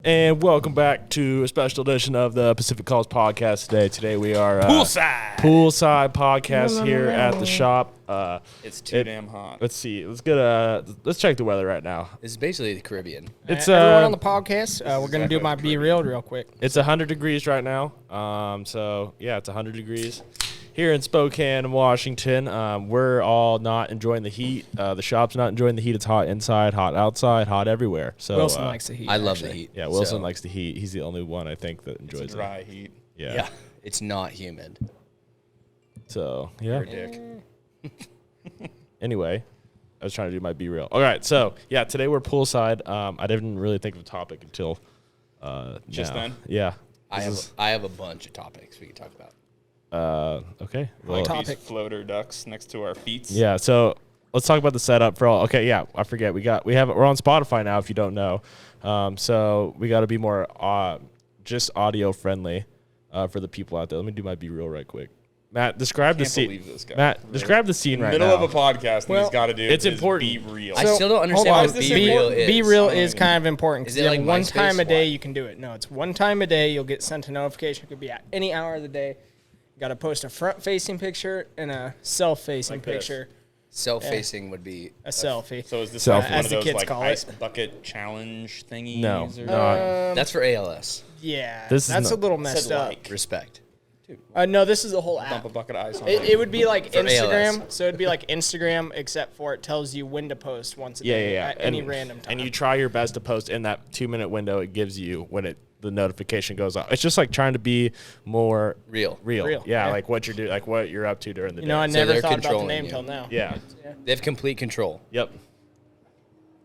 And welcome back to a special edition of the Pacific Calls podcast today. Today we are Poolside podcast here at the shop. It's too damn hot. Let's see. Let's check the weather right now. This is basically the Caribbean. It's everyone on the podcast. We're gonna do my Be Real quick. It's 100 degrees right now. So yeah, it's 100 degrees here in Spokane, Washington. We're all not enjoying the heat. The shop's not enjoying the heat. It's hot inside, hot outside, hot everywhere. So Wilson likes the heat. I love the heat. Yeah, Wilson likes the heat. He's the only one I think that enjoys It's dry heat. it. Yeah, it's not humid. So yeah. You're a dick. Anyway, I was trying to do my Be Real. All right, so yeah, today we're poolside. I didn't really think of a topic until Just now. then? Yeah. I have a bunch of topics we can talk about. Okay. Well, Like these floater ducks next to our feet. yeah. So let's talk about the setup for all. Okay. Yeah. I forget. We're on Spotify now. If you don't know, so we got to be more just audio friendly for the people out there. Let me do my Be Real right quick. Matt, describe the scene. Believe this guy. Matt, describe the scene right Middle now. of a podcast, and he's got to do. it's is important. Be real. I still don't understand hold what on. Be Real is. Be Real is kind of important. Is Because it like one MySpace? time a day Why? you can do it. No, it's one time a day. You'll get sent a notification. It could be at any hour of the day. You got to post a front-facing picture and a self-facing Like this. picture. Self-facing would be A selfie. So is this Selfie. like one As of the those kids like call ice it. bucket challenge thingies? No, or not. that's for ALS. Yeah, This is that's not- a little Said messed up. like. Respect. No, this is a whole Dump app. a bucket of ice on It would be like For Instagram. ALS. So it'd be like Instagram, except for it tells you when to post once a day at any random time. And you try your best to post in that 2-minute window it gives you when the notification goes off. It's just like trying to be more Real. real. Real, Yeah, yeah. like what you're doing, like what you're up to during the You know, I day. never they're thought about the controlling name you. till now. Yeah. They have complete control. Yep.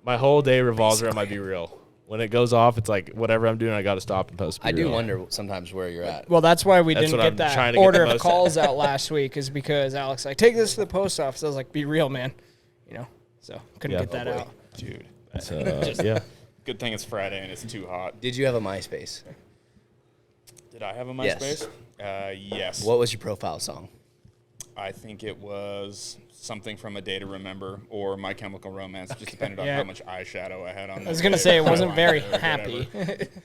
My whole day revolves around my Be Real. When it goes off, it's like whatever I'm doing, I got to stop and post. I Be do Real. wonder sometimes where you're at. Well, that's why we That's didn't what I'm get trying that to get order the of most calls out last week, is because Alex like, take this to the post office. I was like, be real, man. You know, so couldn't Yeah. get that out. Dude. So, yeah. Good thing it's Friday and it's too hot. Did you have a MySpace? Did I have a Yes. MySpace? Yes. What was your profile song? I think it was something from A Day to Remember or My Chemical Romance. Just depended on Yeah. how much eyeshadow I had on. I was gonna say it wasn't very happy.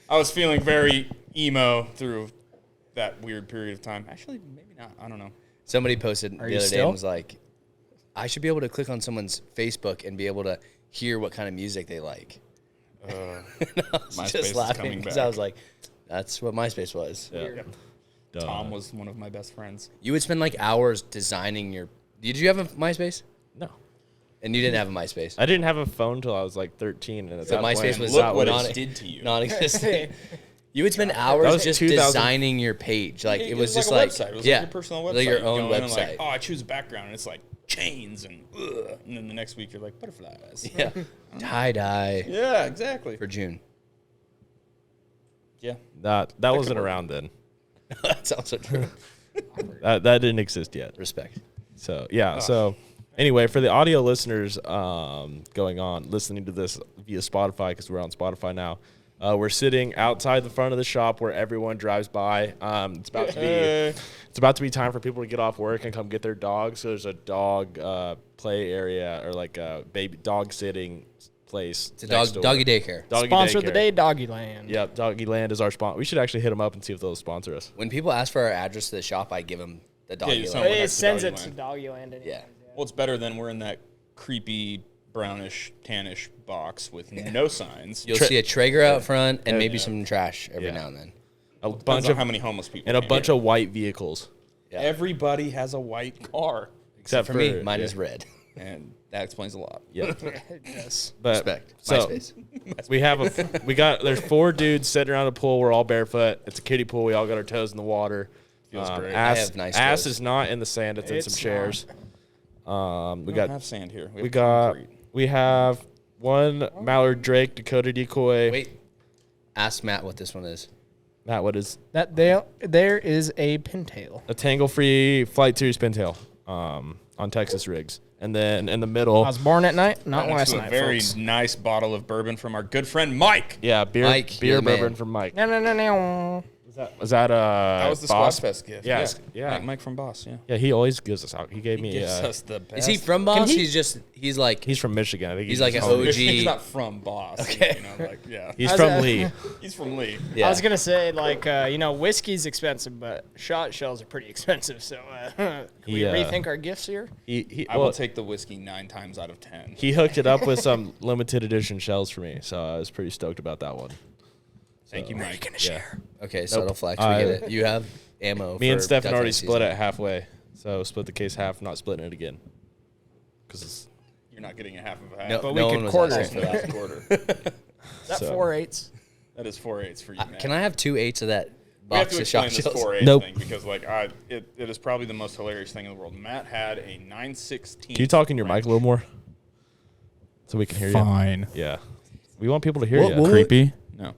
I was feeling very emo through that weird period of time. Actually, maybe not. I don't know. Somebody posted the you other day still? and was like, I should be able to click on someone's Facebook and be able to hear what kind of music they like. I was MySpace just is laughing coming because back. I was like, that's what MySpace was. Yeah. Tom was one of my best friends. You would spend like hours designing your. Did you have a MySpace? No. And you didn't have a MySpace. I didn't have a phone until I was like 13. And at So that MySpace point, was Look what non- it did to you. non-existent. You would spend That hours was just 2000 designing your page. Like it was just a like website. It was yeah, like your personal website. like your You own go in and website. like, oh, I choose a background, and it's like chains and then the next week you're like butterflies. Yeah, tie dye Yeah, exactly. for June. Yeah. that wasn't around then. That sounds so true. That didn't exist yet. Respect. So yeah. So anyway, for the audio listeners listening to this via Spotify, because we're on Spotify now, we're sitting outside the front of the shop where everyone drives by. It's about to be time for people to get off work and come get their dogs. So there's a dog play area or like a baby dog sitting place. It's a doggy daycare. Doggy Sponsor of daycare. the day, Doggy Land. Yep, Doggy Land is our sponsor. We should actually hit them up and see if they'll sponsor us. When people ask for our address to the shop, I give them the doggy you land. sound like- It Next to sends Doggy it to Land. Doggy Land. Anyways, Yeah. Well, it's better than we're in that creepy brownish tannish box with no signs. You'll see a Traeger out front and maybe some trash every Yeah. now and then. A Bunch bunch of of how many homeless people and a came bunch here. of white vehicles. Yeah. Everybody has a white car, Except For me, mine is red. and that explains a lot. Yeah. Yes. But Respect. so MySpace. there's 4 dudes sitting around a pool. We're all barefoot. It's a kiddie pool. We all got our toes in the water. Feels great. I Ass, have nice ass toes. is not in the sand. It's in some It's chairs. We We don't got have sand here. we have one Mallard Drake Dakota decoy. Wait. Ask Matt what this one is. Matt, what is That there is a pintail. a tangle-free Flight Series pintail on Texas rigs, and then in the middle, I was born at night, not Next last to a night, very folks. nice bottle of bourbon from our good friend Mike. yeah, beer Mike, you're the bourbon man. from Mike. No. Was that That was the Boss? Squad Fest gift. Yeah, Yeah. yeah. Mike from Boss, yeah. Yeah, he always gives us out. He gave me. Gives us the best. Is he from Boss? he- He's like He's from Michigan. I think He's like an home. OG. He's not from Boss. Okay. You know, like, yeah. He's How's from that? Lee. He's from Lee. yeah. I was gonna say like whiskey's expensive, but shot shells are pretty expensive. So can we Yeah. rethink our gifts here? I will take the whiskey 9 times out of 10. He hooked it up with some limited edition shells for me, so I was pretty stoked about that one. Thank you, Mike. Okay, subtle Nope. flex. We get it. You have ammo. Me and for Stefan duck already hunting split season. it halfway, so split the case half, not splitting it again. Because You're not getting a half of a half. No, But we no could one was quarter asking it. for that. That's a quarter. Is that So- 4/8? That is 4/8 for you, man. Can I have 2 8s of that We have box to of shot explain this shells? 4/8 Nope. thing because, like, it is probably the most hilarious thing in the world. Matt had a 9/16. can you talk in your mic a little more, so we can hear you? Fine. Yeah, we want people to hear What- you. what- Creepy. No.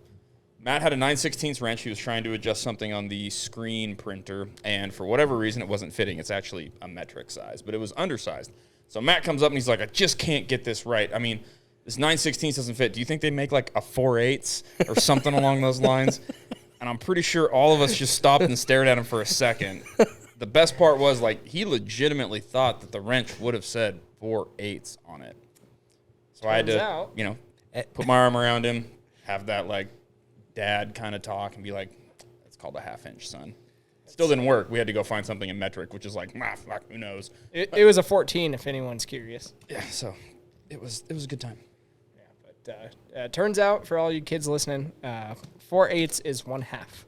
Matt had a 9/16 wrench. He was trying to adjust something on the screen printer, and for whatever reason, it wasn't fitting. It's actually a metric size, but it was undersized. So Matt comes up and he's like, I just can't get this right. I mean, this 9/16 doesn't fit. Do you think they make like a 4/8 or something along those lines? And I'm pretty sure all of us just stopped and stared at him for a second. The best part was, like, he legitimately thought that the wrench would have said 4/8 on it. So I had Turns to, out- you know, put my arm around him, have that, like, dad kind of talk and be like, it's called a 1/2 inch, son. Still didn't work. We had to go find something in metric, which is like, fuck, who knows? It was a 14, if anyone's curious. Yeah, so it was a good time. But turns out, for all you kids listening, 4/8 is 1/2.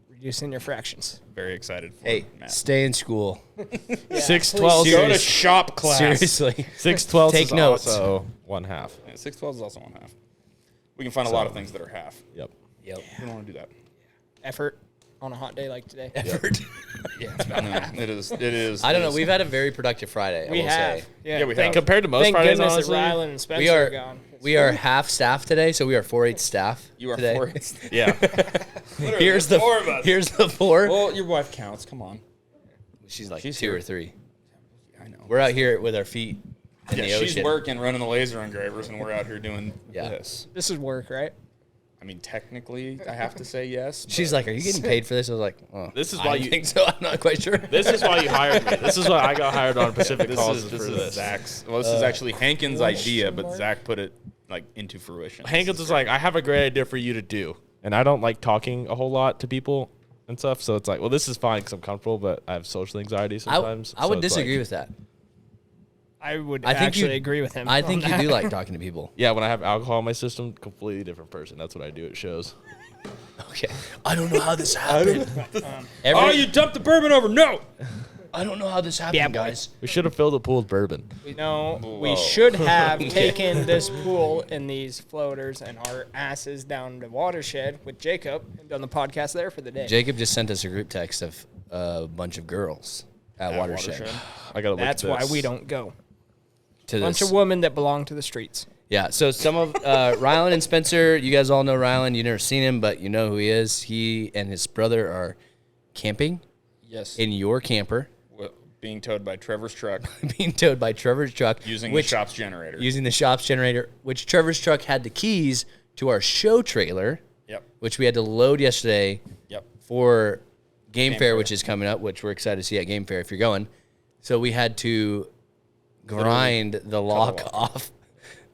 Reducing your fractions. Very excited for Hey, Matt. stay in school. 6/12. Go to shop class. Seriously. 6/12 Take is notes. also 1/2. Yeah, 6/12 is also 1/2. We can find a lot of things that are half. Yep. Yep. We don't want to do that. Effort on a hot day like today. Effort. No, it is. I don't it know. is- We've had a very productive Friday. We I will have. say. Yeah, we have. Compared to most Thank Fridays, goodness honestly. that Rylan and Spencer We are are gone. we are half staff today, so we are 4/8 staff. You are today. 4/8. Yeah. Here's the 4 of us. here's the 4. Well, your wife counts. Come on. She's like she's 2 here. or 3. I know. We're out here with our feet in Yeah, the she's ocean. working, running the laser engravers, and we're out here doing Yeah. this. This is work, right? I mean, technically, I have to say yes. She's but- like, "Are you getting paid for this?" I was like, "Oh, This is I why don't you- think so. I'm not quite sure." This is why you hired me. This is why I got hired on Pacific this Calls is for this this. is Zach's. Well, this is actually Hankins' idea, but Zach put it like into fruition. Hankins was like, I have a great idea for you to do. And I don't like talking a whole lot to people and stuff. So it's like, well, this is fine because I'm comfortable, but I have social anxiety sometimes. I would So it's disagree like- with that. I would I think actually you- agree with him. I on think you that. do like talking to people. Yeah, when I have alcohol in my system, completely different person. That's what I do at shows. Okay. I don't know how this happened. Oh, you dumped the bourbon over? No. I don't know how this happened, Yeah, boy. guys. We should have filled the pool with bourbon. No, we Whoa. should have taken this pool and these floaters and our asses down to Watershed with Jacob and done the podcast there for the day. Jacob just sent us a group text of a bunch of girls at Watershed. I gotta look That's at why this. we don't go. To Bunch this. of women that belong to the streets. Yeah, so some of Rylan and Spencer, you guys all know Rylan. You've never seen him, but you know who he is. He and his brother are camping Yes. in your camper, Being towed by Trevor's truck, being towed by Trevor's truck. using which, the shop's generator. Using the shop's generator, which Trevor's truck had the keys to our show trailer, Yep. which we had to load yesterday Yep. for Game Fair, Fair. which is coming up, which we're excited to see at Game Fair if you're going. So we had to grind the lock lock. off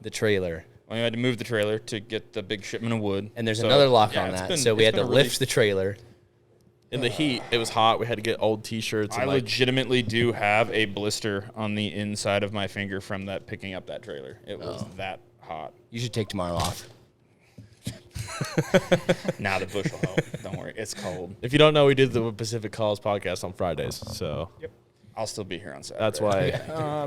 the trailer. Well, we had to move the trailer to get the big shipment of wood. And there's So, another lock yeah, on it's that. been- So we it's had to been a really- lift the trailer. In the heat, it was hot. We had to get old T-shirts. I And like, legitimately do have a blister on the inside of my finger from that picking up that trailer. It was that hot. You should take tomorrow off. Now the bush will help. Don't worry, it's cold. if you don't know, we did the Pacific Calls podcast on Fridays. So I'll still be here on Saturday. that's why.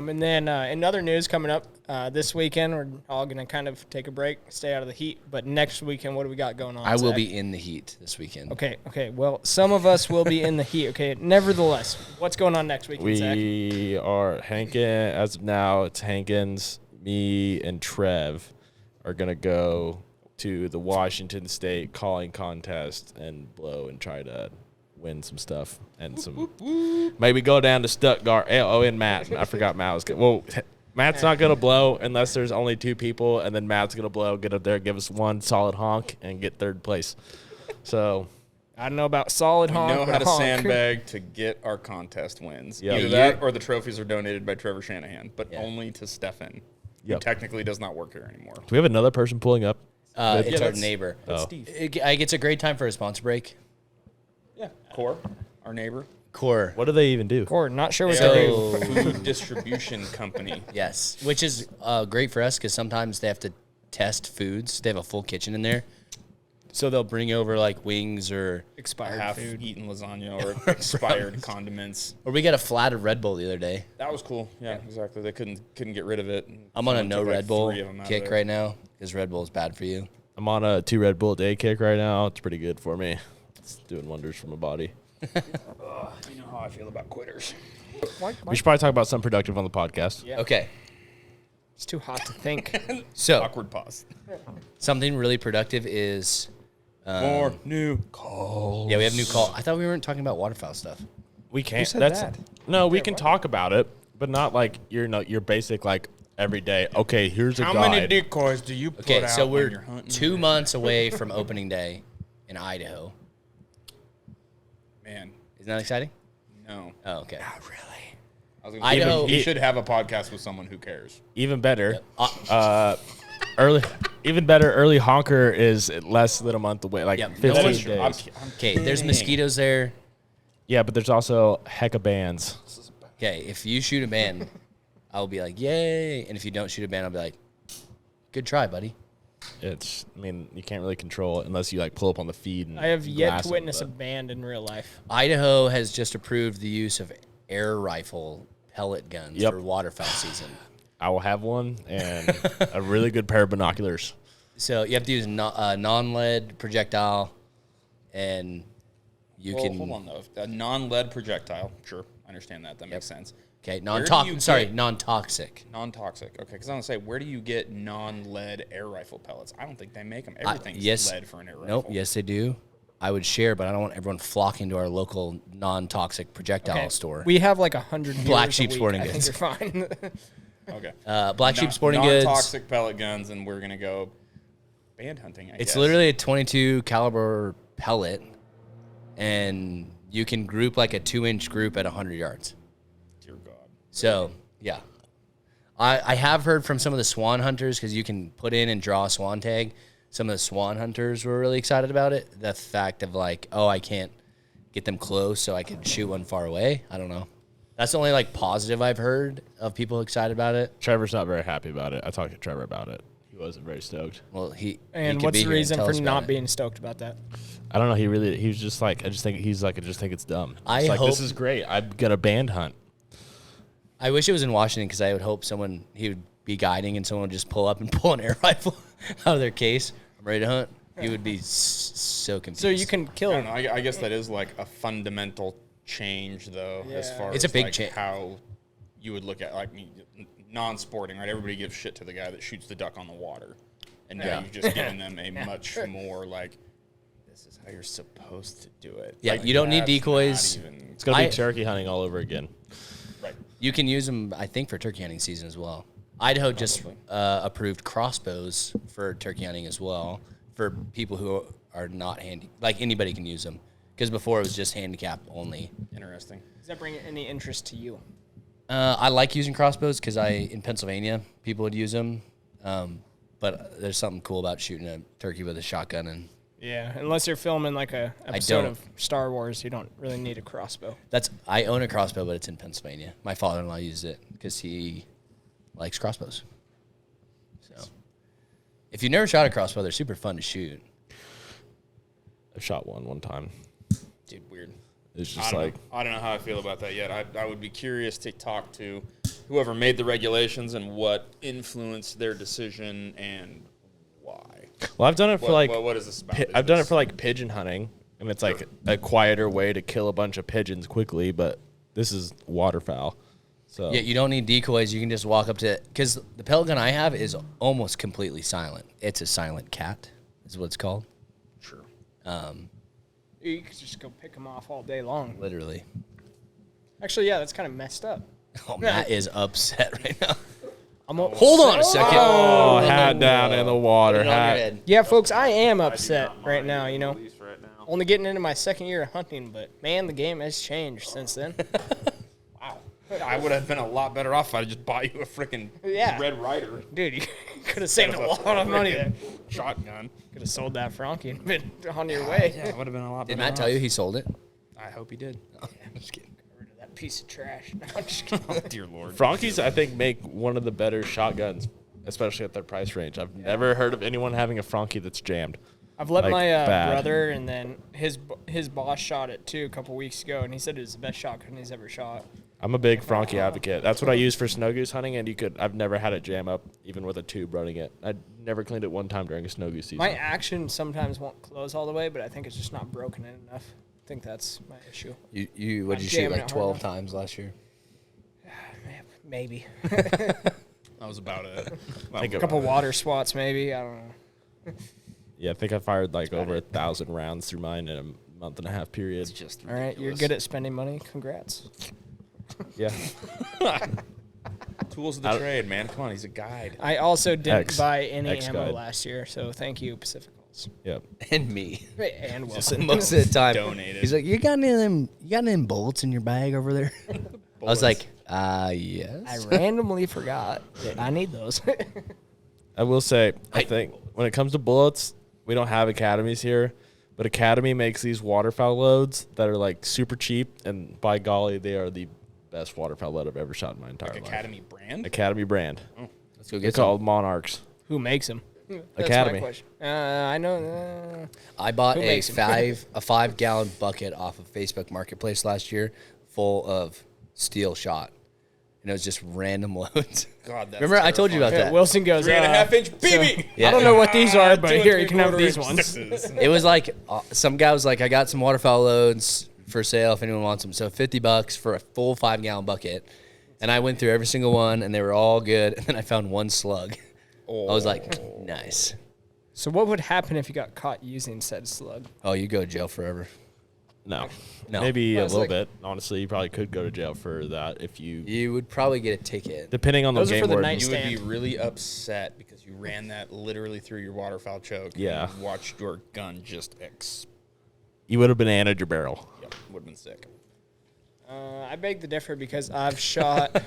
And then in other news coming up this weekend, we're all going to kind of take a break, stay out of the heat. But next weekend, what do we got going on? I will Zach? be in the heat this weekend. Okay. Well, some of us will be in the heat. Okay. Nevertheless, what's going on next weekend, Zach? We are Hankins. As of now, it's Hankins, me, and Trev are gonna go to the Washington State calling contest and blow and try to win some stuff and some. Maybe go down to Stuttgart. Oh, and Matt. I forgot Matt was good. Well, Matt's not gonna blow unless there's only 2 people, and then Matt's gonna blow, get up there, give us one solid honk, and get 3rd place. So I don't know about solid We honk. know but how to honk. sandbag to get our contest wins. Yep. Either Yeah, that or the trophies are donated by Trevor Shanahan, but Yeah. only to Stefan, who Yep. technically does not work here anymore. Do we have another person pulling up? It's our that's- neighbor. That's Oh. Steve. It's a great time for a sponsor break. Yeah, Core, our neighbor. Core. What do they even do? Or not sure what They they are do. a food distribution company. Yes, which is great for us because sometimes they have to test foods. They have a full kitchen in there. So they'll bring over like wings or Expired food. Half-eaten lasagna or expired condiments. we got a flat of Red Bull the other day. That was cool. Yeah, exactly. They couldn't get rid of it. I'm on a Someone no took, like, Red Bull 3 of 'em out of kick there. right now because Red Bull is bad for you. I'm on a 2 Red Bull a day kick right now. It's pretty good for me. It's doing wonders for my body. You know how I feel about quitters. We should probably talk about something productive on the podcast. Yeah. Okay, It's too hot to think. so Awkward pause. something really productive is More new calls. yeah, we have new call. I thought we weren't talking about waterfowl stuff. We can't. said That's that? no. We can talk about it, but not like your basic like every day. Okay, here's a How guide. many decoys do you put Okay, out so when we're you're hunting? 2 months away from opening day in Idaho. Man, Isn't that exciting? no. Oh, okay. I was gonna Idaho- He should have a podcast with someone who cares. Even better. Even better. Early honker is less than a month away, like Yep. 15 No days. one's- I'm Okay, there's kidding. mosquitoes there. Yeah, but there's also heck of bands. Okay, if you shoot a band, I'll be like, yay. And if you don't shoot a band, I'll be like, good try, buddy. It's. I mean, you can't really control it unless you like pull up on the feed. And I have yet glass to it, witness a but- band in real life. Idaho has just approved the use of air rifle pellet guns Yep. for waterfowl season. I will have one and a really good pair of binoculars. So you have to use non-lead projectile, and you Well, can. hold on though. A non-lead projectile. Sure, I understand that. That makes sense. Okay, do you get- non-toxic. Non-toxic. Okay, because I was gonna say, where do you get non-lead air rifle pellets? I don't think they make them. Everything's Yes. lead for an air rifle. Nope. Yes, they do. I would share, but I don't want everyone flocking to our local non-toxic projectile Okay, store. We have like 100 Black viewers a Sheep week. Sporting I think Goods. you're fine. Okay. Black Sheep Sporting Goods. Non-toxic pellet guns, and we're gonna go band hunting. I It's guess. literally a 22 caliber pellet, and you can group like a 2-inch group at 100 yards. Dear God. So yeah, I have heard from some of the swan hunters because you can put in and draw a swan tag. Some of the swan hunters were really excited about it. The fact of like, oh, I can't get them close, so I can shoot one far away. I don't know. That's the only like positive I've heard of people excited about it. Trevor's not very happy about it. I talked to Trevor about it. He wasn't very stoked. Well, he And could what's be the here and reason tell for us about not it. being stoked about that? I don't know. He was just like, I just think it's dumb. I It's like, hope- this is great. I'm gonna band hunt. I wish it was in Washington because I would hope he would be guiding and someone would just pull up and pull an air rifle out of their case. I'm ready to hunt. He would be so confused. So you can I kill don't know. I guess that is like a fundamental change, though, as Yeah. far It's a as big like change. how you would look at like non-sporting, right? Everybody gives shit to the guy that shoots the duck on the water, and now Yeah. you've just given them a much more like, this is how you're supposed to do it. Yeah, Like, you don't need that's not decoys. even- It's gonna be I- turkey hunting all over again. right. You can use them, I think, for turkey hunting season as well. Idaho just approved crossbows for turkey hunting as well for people who are not handy. Like anybody can use them because before it was just handicap only. Interesting. Does that bring any interest to you? I like using crossbows because in Pennsylvania people would use them, but there's something cool about shooting a turkey with a shotgun and Yeah, unless you're filming like a episode don't. of Star Wars, you don't really need a crossbow. I own a crossbow, but it's in Pennsylvania. My father-in-law used it because he likes crossbows. So, if you've never shot a crossbow, they're super fun to shoot. I shot one time. Dude, weird. It's I just don't like know. I don't know how I feel about that yet. I would be curious to talk to whoever made the regulations and what influenced their decision and why. well, I've done it for What is this about? I've done it for like pigeon hunting, and it's like a quieter way to kill a bunch of pigeons quickly. But this is waterfowl, so Yeah, you don't need decoys. You can just walk up to it. Because the pellet gun I have is almost completely silent. It's a silent cat, is what it's called. Sure. You could just go pick them off all day long. Literally. Actually, yeah, that's kind of messed up. Oh, Matt is upset right now. Hold on a second. Oh, hat down in the water. Put it on your Hat. head. Yeah, folks, I am upset right now, you know. Right now. Only getting into my second year of hunting, but man, the game has changed since then. Wow. I would have been a lot better off if I just bought you a freaking Red Ryder. Dude, you could have saved a lot of money there. Shotgun. Could have sold that Frankie and been on your way. Yeah, it would have been a lot better. Did Matt tell you he sold it? I hope he did. I'm just kidding. Get rid of that piece of trash. No, I'm just kidding. Oh, dear Lord. Frankies, I think, make one of the better shotguns, especially at their price range. I've never heard of anyone having a Frankie that's jammed. I've let Like, my bad. brother and then his boss shot it too a couple weeks ago, and he said it was the best shotgun he's ever shot. I'm a big Frankie advocate. That's what I use for snow goose hunting, and I've never had it jam up, even with a tube running it. I never cleaned it one time during a snow goose season. My action sometimes won't close all the way, but I think it's just not broken in enough. I think that's my issue. You what did you shoot, jamming like it hard 12 enough. times last year? Maybe. That was about it. Think A of- couple water swats, maybe. I don't know. Yeah, I think I fired like over 1,000 rounds through mine in a month and a half period. It's just All right, you're good at spending money. Congrats. Yeah. tools of the trade, man. Come on, he's a guide. I also didn't buy any ammo X-Guide. last year, so thank you, Pacific Hulls. Yep. And me. And Wilson. Most of the time. Donated. He's like, you got any of them bullets in your bag over there? I was like, yes. I randomly forgot that I need those. I will say, I think when it comes to bullets, we don't have academies here, but Academy makes these waterfowl loads that are like super cheap, and by golly, they are the best waterfowl load I've ever shot in my entire life. Academy brand? Academy brand. Let's go They're get some. called Monarchs. Who makes them? That's Academy. my question. I know. I bought Who a makes 'em? 5-gallon bucket off of Facebook Marketplace last year full of steel shot. And it was just random loads. God, that's Remember, I told you about Yeah, that. Wilson goes, 3.5-inch BB. Yeah. I don't know what these are, but 2 here, you can have 3/4 these inch ones. sixes. It was like some guy was like, I got some waterfowl loads for sale if anyone wants them. So $50 for a full 5-gallon bucket. And I went through every single one, and they were all good. And then I found one slug. I was like, nice. So what would happen if you got caught using said slug? Oh, you go to jail forever. No. No. Maybe Well, a it's little like- bit. Honestly, you probably could go to jail for that if you, You would probably get a ticket. depending on the Those are game for the word. night You would be stand. really upset because you ran that literally through your waterfowl choke. Yeah. And watched your gun just You would have bananaed your barrel. Yep, would have been sick. I beg to differ because I've shot.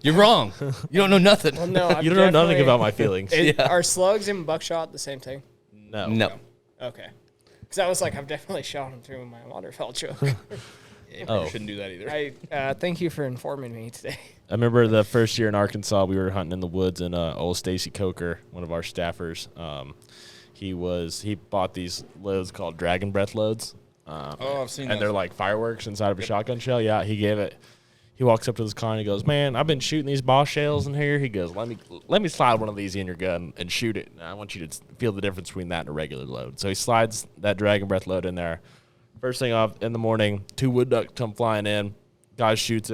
You're wrong. You don't know nothing. Well, no, I've You don't know nothing definitely- about my feelings. Are slugs and buckshot the same thing? No. No. Okay. Because I was like, I've definitely shot them through my waterfowl choke. Yeah, you probably Oh. shouldn't do that either. I thank you for informing me today. I remember the first year in Arkansas, we were hunting in the woods, and old Stacy Coker, one of our staffers, he bought these loads called Dragon Breath loads. I've seen And those. they're like fireworks inside of a shotgun shell. Yeah, he walks up to this car and he goes, "Man, I've been shooting these boss shells in here." He goes, let me slide one of these in your gun and shoot it. And I want you to feel the difference between that and a regular load. So he slides that Dragon Breath load in there. First thing off in the morning, 2 wood ducks come flying in. Guy shoots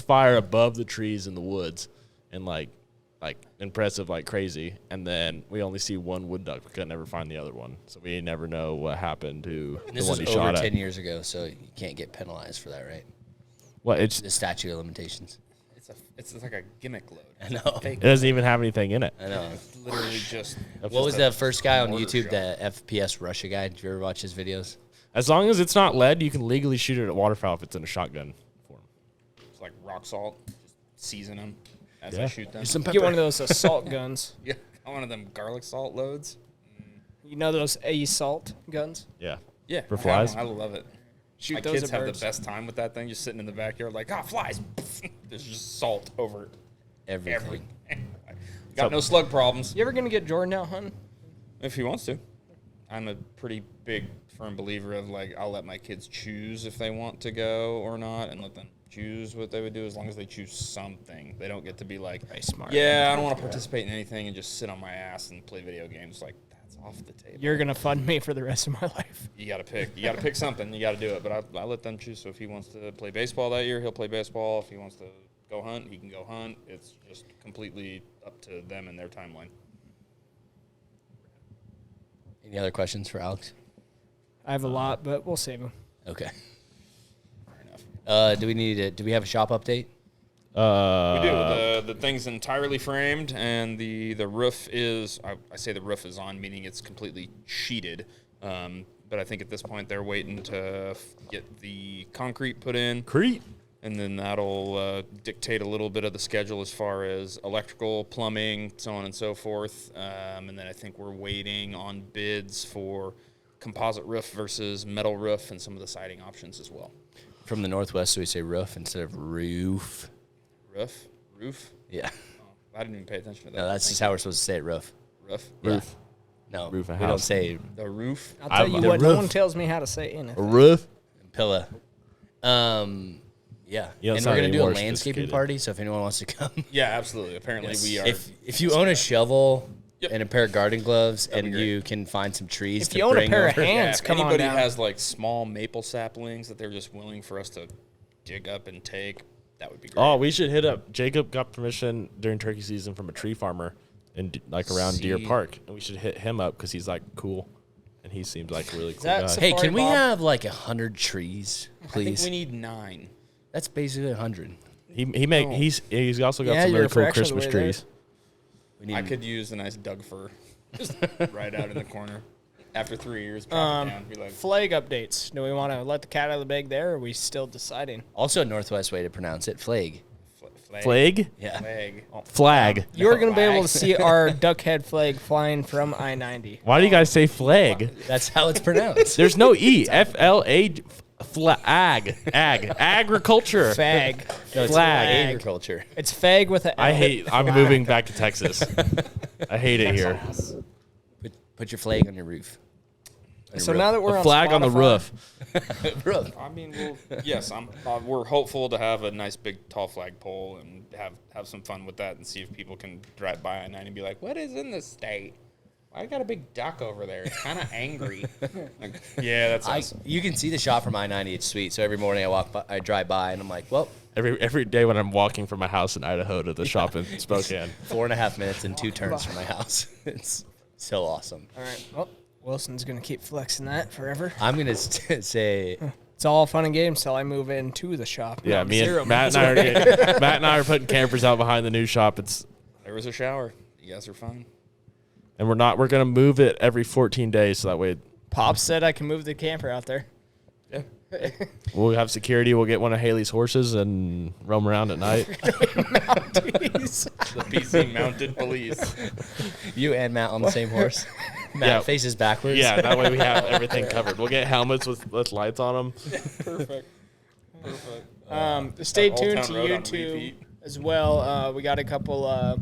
fire above the trees in the woods, and like impressive like crazy. And then we only see 1 wood duck. We could never find the other one, so we never know what happened to This the was one he over shot 10 at. years ago, so you can't get penalized for that, right? Well, it's The statute of limitations. It's like a gimmick load. I know. it doesn't even have anything in it. I know. It's literally just. What was the first guy on mortar YouTube, shot. the FPS Russia guy? Did you ever watch his videos? As long as it's not lead, you can legally shoot it at waterfowl if it's in a shotgun form. It's like rock salt. Just season them as Yeah. I shoot them. Get one of those assault guns. Yeah, one of them garlic salt loads. You know those assault guns? Yeah. Yeah, For I have flies? one. I love it. Shoot My those kids at have birds. the best time with that thing, just sitting in the backyard like, flies. There's just salt over Everything. everything. Got no slug problems. You ever gonna get Jordan out hunting? If he wants to. I'm a pretty big, firm believer of, like, I'll let my kids choose if they want to go or not, and let them choose what they would do as long as they choose something. They don't get to be like, Smart. yeah, I don't want to participate in anything and just sit on my ass and play video games. Like, that's off the table. You're gonna fund me for the rest of my life. You got to pick. You got to pick something. You got to do it. But I let them choose. So if he wants to play baseball that year, he'll play baseball. If he wants to go hunt, he can go hunt. It's just completely up to them and their timeline. Any other questions for Alex? I have a lot, but we'll save them. Okay. Fair enough. Do we have a shop update? We do. The thing's entirely framed, and the roof is, I say the roof is on, meaning it's completely sheeted. But I think at this point they're waiting to get the concrete put in. Crete. And then that'll dictate a little bit of the schedule as far as electrical, plumbing, so on and so forth. And then I think we're waiting on bids for composite roof versus metal roof and some of the siding options as well. From the Northwest, so we say roof instead of roof. Roof? Yeah. Oh, I didn't even pay attention to that. No, that's just how we're supposed to say it, roof. Roof. Roof. No, Roof of we don't house. say The roof. I'll tell you The what, no roof. one tells me how to say anything. A roof. pillow. Yeah. You don't And sound we're going to any do a more landscaping sophisticated. party, so if anyone wants to come. Yeah, absolutely. Apparently we are. If you own a shovel Yep. and a pair of garden gloves That'd be and great. you can find some trees If to you own a bring pair of over. hands, if come on anybody down. has like small maple saplings that they're just willing for us to dig up and take, that would be great. Oh, we should hit up. Jacob got permission during turkey season from a tree farmer in like around Deer See. Park, and we should hit him up because he's like cool, and he seems like a really cool that guy. so- Hey, Safari can we Bob? have like 100 trees, I think please? we need 9. That's basically 100. He's also got Yeah, some you're really a cool fraction of the Christmas way there. trees. We need I could use a nice Doug fir just right out in the corner. After 3 years, drop it down. Be like, Flag updates. Do we want to let the cat out of the bag there, or are we still deciding? also a Northwest way to pronounce it, flag. Flag? Yeah. Flag. Flag. You're going to be able flag. to see our duck head flag flying from I-90. Why do you guys say flag? That's how it's pronounced. There's no E. FLA. Flag. Agriculture. Fag. No, it's Flag. agriculture. It's fag with a I L. hate. I'm moving back to Texas. I hate it here. Put your flag on your roof. So now that we're A on flag on the Spotify- roof. Roof. I mean, yes, we're hopeful to have a nice big tall flagpole and have some fun with that and see if people can drive by at night and be like, "What is in this state? I got a big duck over there. It's kind of angry." Like, yeah, that's awesome. You can see the shot from I-90. It's sweet. So every morning I drive by, and I'm like, well, Every day when I'm walking from my house in Idaho to the shop in Spokane. 4.5 minutes and 2 turns from my house. It's so awesome. All right. Well, Wilson's going to keep flexing that forever. I'm gonna say It's all fun and games till I move into the shop. Yeah, No, me zero and Matt and I are putting campers out behind the new shop. There was a shower. You guys are fine. And we're gonna move it every 14 days so that way Pop said I can move the camper out there. Yeah. we'll have security. We'll get one of Haley's horses and roam around at night. The PC mounted police. you and Matt on the same horse. Matt Yeah. faces backwards. Yeah, that way we have everything covered. We'll get helmets with lights on them. Perfect. Stay Old tuned Town to Road on YouTube repeat. as well. We got a couple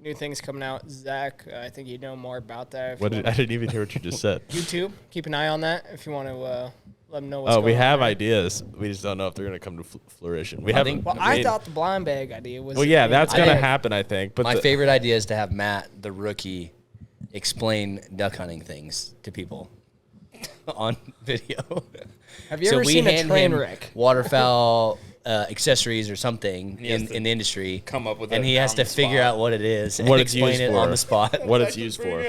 new things coming out. Zach, I think you know more about that. If you I didn't even hear what you just said. YouTube, keep an eye on that if you want to let them know what's Oh, going we have on. ideas. We just don't know if they're gonna come to fruition. We haven't. think- Well, I thought the blind bag idea was. Well, yeah, that's I gonna think happen. I think. But My favorite idea is to have Matt, the rookie, explain duck hunting things to people on video. Have you ever seen a train wreck? waterfowl accessories or something he has in to the industry, come up with and it he has on to the figure spot. out what it is and what it's explain used it for on the spot. What it's used for.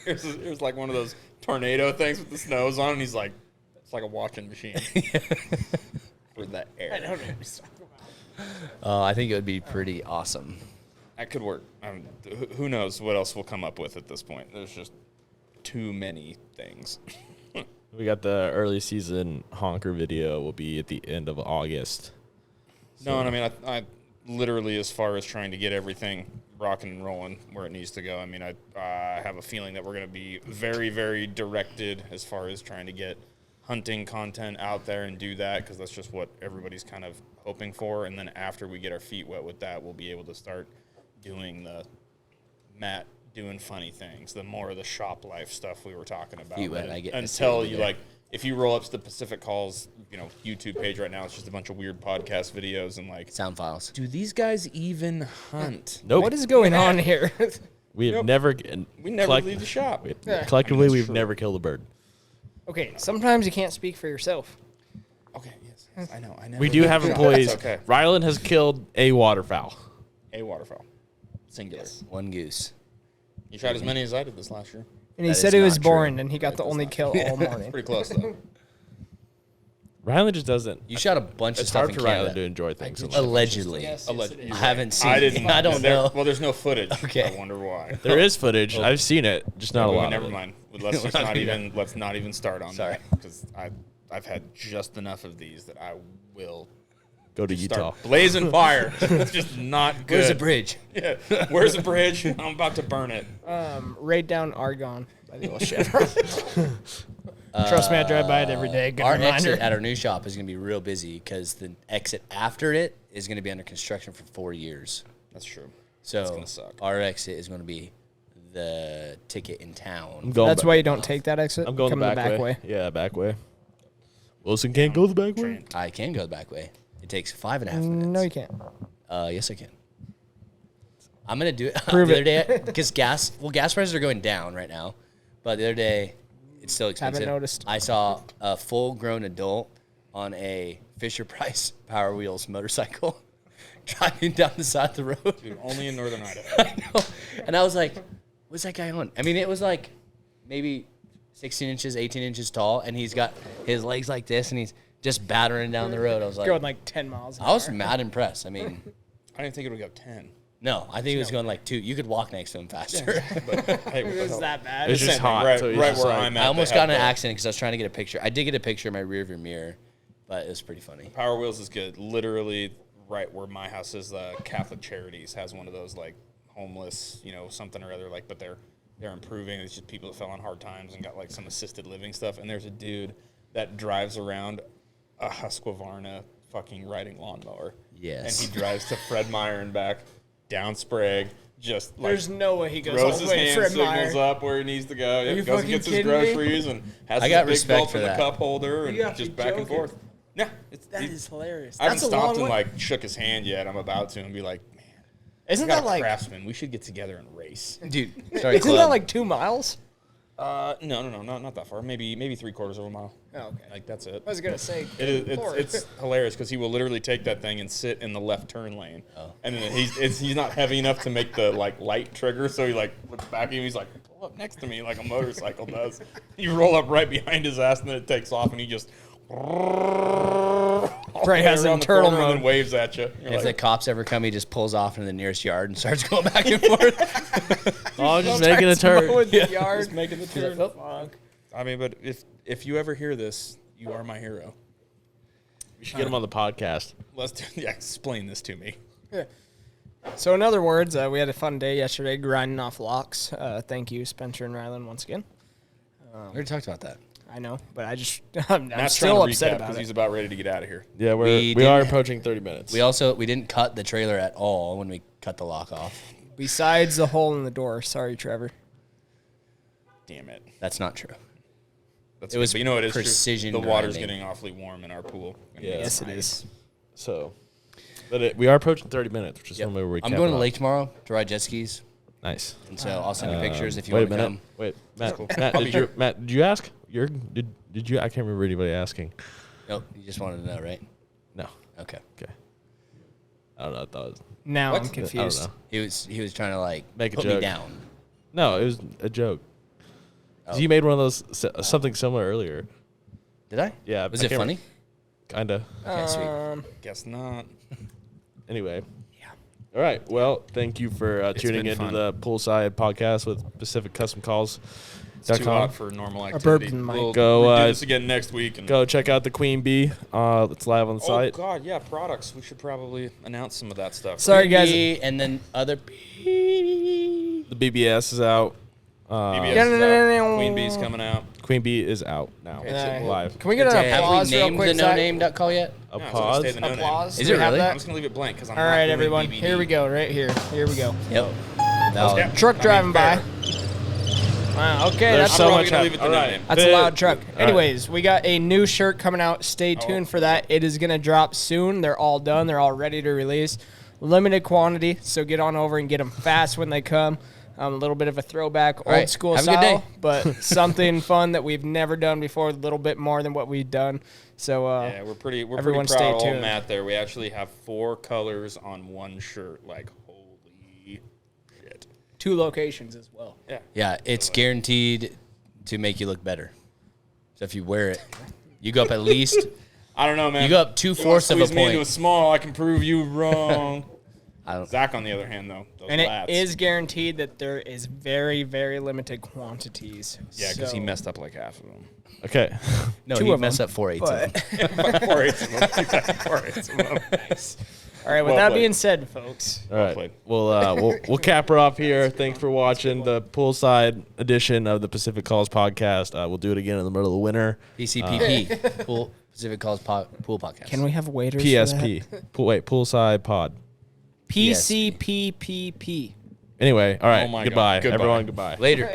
Here's like one of those tornado things with the snows on, and he's like, it's like a washing machine for the air. I don't know what he's talking about. I think it would be pretty awesome. That could work. Who knows what else we'll come up with at this point? There's just too many things. We got the early season honker video. Will be at the end of August. No, and I mean, I literally, as far as trying to get everything rocking and rolling where it needs to go, I mean, I have a feeling that we're going to be very, very directed as far as trying to get hunting content out there and do that, because that's just what everybody's kind of hoping for. And then after we get our feet wet with that, we'll be able to start doing the Matt doing funny things, the more of the shop life stuff we were talking about. Feet wet, I get to see until it you there. like, if you roll up to the Pacific Calls, YouTube page right now, it's just a bunch of weird podcast videos and like, Sound files. do these guys even hunt? Nope. What is going on here? We have Nope. never. We never leave the shop. Collectively, That's we've true. never killed a bird. Okay, sometimes you can't speak for yourself. Okay, yes, I know. We do have employees. It's okay. Ryland has killed a waterfowl. A waterfowl, singular. One goose. You shot as many as I did this last year. And he That said is it was not true. boring, and he got the only kill all morning. Pretty close though. Ryland just doesn't. You shot a bunch of It's stuff hard in for Ryland to Canada. enjoy things. Allegedly. Allegedly. I haven't seen I didn't. I don't know. Well, there's no footage. Okay. I wonder why. There is footage. I've seen it, just not a lot. Never of it. mind. let's just not even let's not even start on Sorry. that because I've had just enough of these that I will Go to Utah. start blazing fire. It's just not good. Where's the bridge? Yeah. Where's the bridge? I'm about to burn it. Right down Argonne by the old Chevron. Trust me, I drive by it every day. Good Our reminder. exit at our new shop is going to be real busy because the exit after it is going to be under construction for 4 years. That's true. So It's gonna suck. our exit is going to be the ticket in I'm town. going That's ba- why you don't take that exit. I'm going Come the back way. Yeah, back way. Wilson can't go the back way. I can go the back way. It takes 5.5 minutes. No, you can't. Yes, I can. I'm gonna do it. Prove the other it. day, because gas prices are going down right now, but the other day, it's still expensive. Haven't noticed. I saw a full-grown adult on a Fisher Price Power Wheels motorcycle driving down the side of the road. Dude, only in Northern Idaho. I know, and I was like, "What's that guy on?" I mean, it was like maybe 16 inches, 18 inches tall, and he's got his legs like this, and he's just battering down the road. I was like, Going like 10 miles an I was hour. mad impressed. I mean, I didn't think it would go 10. no, I think he was going like 2. You could walk next to him faster. Hey, It was that bad. It's just Same thing. hot. Right, so he's right just where like- I'm at. I almost they got in have an the accident because I was trying to get a picture. I did get a picture in my rearview mirror, but it was pretty funny. Power Wheels is good. Literally, right where my house is, Catholic Charities has one of those like homeless, something or other. Like, but they're improving. It's just people that fell on hard times and got like some assisted living stuff. And there's a dude that drives around a Husqvarna fucking riding lawnmower. Yes. And he drives to Fred Meyer and back down Sprague. Just like There's no way he goes all throws the his way to hand, Fred signals Meyer. up where he needs to go. Yep, you goes and fucking gets his kidding me? groceries and has I his got big respect gulp for in the that. cup holder and You have to just be back and joking. forth. Yeah, That is hilarious. I haven't That's a stopped long and way. like shook his hand yet. I'm about to and be like, man, Isn't got that a like craftsman. We should get together and race. Dude, sorry, isn't that like 2 miles? No, not that far. Maybe 3/4 of a mile. Oh, okay. Like that's it. I was gonna say. It's hilarious because he will literally take that thing and sit in the left turn lane, and then he's not heavy enough to make the like light trigger, so he like looks back at him. He's like, pull up next to me like a motorcycle does. You roll up right behind his ass, and then it takes off, and he just Probably has around in the turtle corner and mode. then waves at you. You're if the like, cops ever come, he just pulls off into the nearest yard and starts going back and forth. Oh, just making a turn. Mowing the yard. just making the turn. Fuck. I mean, but if you ever hear this, you are my hero. We should get him on the podcast. Explain this to me. So in other words, we had a fun day yesterday grinding off locks. Thank you, Spencer and Rylan, once again. We already talked about that. I know, but I'm Matt's still trying to upset recap about because it. he's about ready to get out of here. Yeah, We we are didn't- approaching 30 minutes. We didn't cut the trailer at all when we cut the lock off. Besides the hole in the door. Sorry, Trevor. Damn it. That's not true. That's It was but you know what is precision true? The water's grinding. getting awfully warm in our pool. Yeah. Yes, it is. So, but we are approaching 30 minutes, which is Yep. somewhere we I'm going to the lake tomorrow to ride jet skis, Nice. and so I'll send you pictures if you Wait a want to minute. come. Wait, Matt. cool. Matt, I'll be here. Did you ask? Did you? I can't remember anybody asking. Nope, you just wanted to know, right? No. Okay. Okay. I don't know. I thought it was, Now What? I'm I don't confused. know. He was trying to like Make a put me joke. down. No, it was a joke. Oh. You made one of those something similar earlier. Did I? Yeah. Was I it can't funny? Kinda. Okay, sweet. Guess not. Anyway. Yeah. All right. Well, thank you for tuning been into fun. the Poolside podcast with Pacific Custom Calls. It's too hot for normal burp activity. in the mic. We'll Go, do uh, this again next week. And Go check out the Queen Bee. It's live on the oh site. God, yeah, products. We should probably announce some of that stuff. Sorry, guys. B, and then other B. The BBS is out. BBS Yeah, is no, no, out. no, no. Queen Bee's coming out. Queen Bee is out now. Yeah. Live. Can we get an Have we applause real named quick? the no Zach? name.call yet? A No, it's gonna pause. stay the no name. Applause. Is Do it we have really? that? I'm just gonna leave it blank because I'm All not right, doing everyone. BBD. Here we go. Right here. Here we go. Yep. Valid. Truck driving by. fair. Wow. Okay, There's that's I'm so probably much gonna up. leave it the All no right. name. That's a loud truck. All right. Anyways, we got a new shirt coming out. Stay tuned for that. It is going to drop soon. They're all done. They're all ready to release. Limited quantity, so get on over and get them fast when they come. A little bit of a throwback, old right. school Have a good style, day. but something fun that we've never done before, a little bit more than what we've done. So, Yeah, we're pretty everyone proud stay of old tuned. Matt there. We actually have 4 colors on one shirt. Like, holy shit. 2 locations as well. Yeah. Yeah, it's guaranteed to make you look better. So if you wear it, you go up at least. I don't know, man. You go up 2/4 of a Squeeze me into a point. small. I can prove you wrong. Zach, on the other hand, though, those And lats. it is guaranteed that there is very, very limited quantities. Yeah, because he So- messed up like half of them. Okay. No, Two he of messed them, up 4/8 of but- them. 4/8 of them. Exactly, 4/8 of them. Nice. All right, with Well that played. being said, folks, All right. played. We'll cap her off here. Thanks for watching the poolside edition of the Pacific Calls podcast. We'll do it again in the middle of the winter. PCPP, Pool Pacific Calls Pool Podcast. can we have waiters? PSP. Poolside pod. PCPPP. Anyway, all right. Oh my God. Goodbye. Goodbye. Everyone, goodbye. Later.